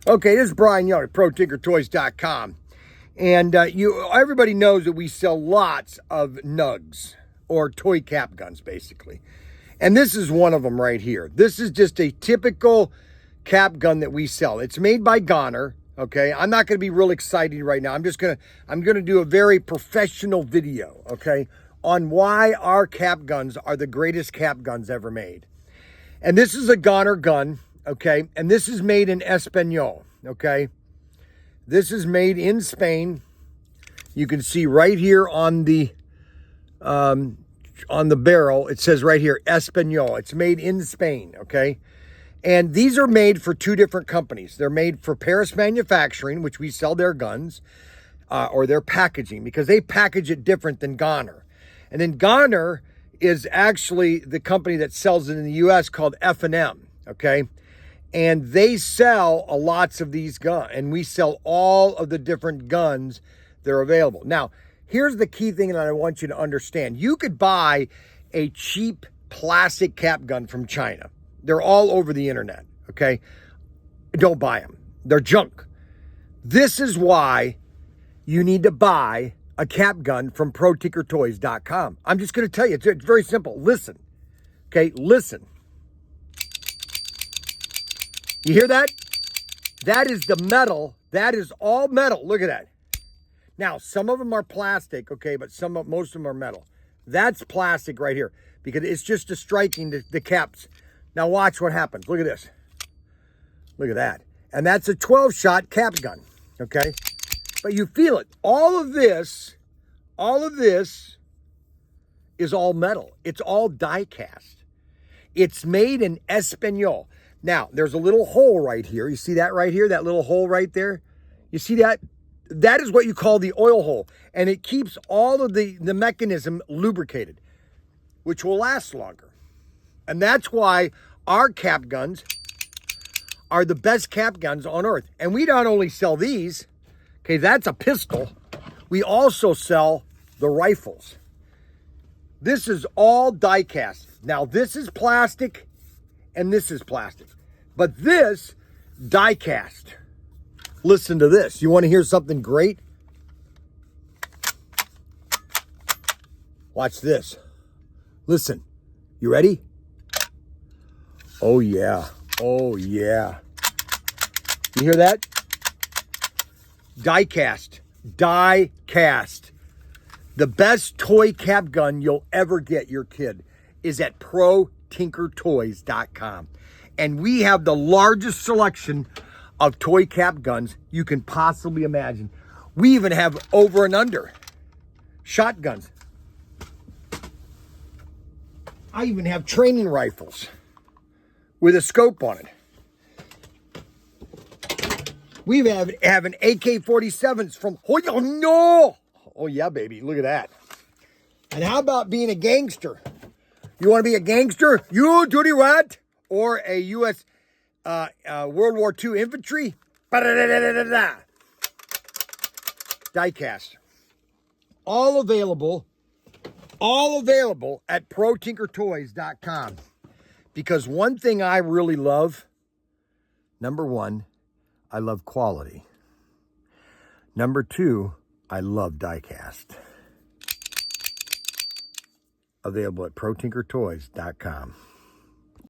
Okay, this is Brian Young at ProTinkerToys.com. And everybody knows that we sell lots of nugs, or toy cap guns, basically. And this is one of them right here. This is just a typical cap gun that we sell. It's made by GONHER, okay? I'm not going to be real excited right now. I'm going to do a very professional video, okay, on why our cap guns are the greatest cap guns ever made. And this is a GONHER gun, okay? And this is made in Espanol, okay? This is made in Spain. You can see right here on the barrel, it says right here, Espanol. It's made in Spain, okay? And these are made for two different companies. They're made for Parrris Manufacturing, which we sell their guns, or their packaging, because they package it different than GONHER. And then GONHER is actually the company that sells it in the U.S. called F&M, okay? And they sell lots of these guns, and we sell all of the different guns that are available. Now, here's the key thing that I want you to understand. You could buy a cheap plastic cap gun from China. They're all over the internet, okay? Don't buy them. They're junk. This is why you need to buy a cap gun from ProTinkerToys.com. I'm just going to tell you, it's very simple. Listen, okay? Listen. You hear that? That is the metal. That is all metal. Look at that. Now, some of them are plastic, okay, but most of them are metal. That's plastic right here because it's just a striking the caps. Now watch what happens. Look at this. Look at that. And that's a 12-shot cap gun, okay? But you feel it. All of this is all metal. It's all die cast. It's made in Espanol. Now, there's a little hole right here. You see that right here? That little hole right there? You see that? That is what you call the oil hole. And it keeps all of the mechanism lubricated, which will last longer. And that's why our cap guns are the best cap guns on earth. And we not only sell these, okay, that's a pistol. We also sell the rifles. This is all die cast. Now, this is plastic and this is plastic. But this, die cast. Listen to this. You want to hear something great? Watch this. Listen. You ready? Oh, yeah. Oh, yeah. You hear that? Die cast. Die cast. The best toy cap gun you'll ever get your kid is at ProTinkerToys.com. And we have the largest selection of toy cap guns you can possibly imagine. We even have over and under shotguns. I even have training rifles with a scope on it. We have an AK-47s from, oh no! Oh yeah, baby, look at that. And how about being a gangster? You want to be a gangster? You do the what? Or a U.S. World War II infantry? Diecast. All available at ProTinkerToys.com. Because one thing I really love, number one, I love quality. Number two, I love diecast. Available at ProTinkerToys.com.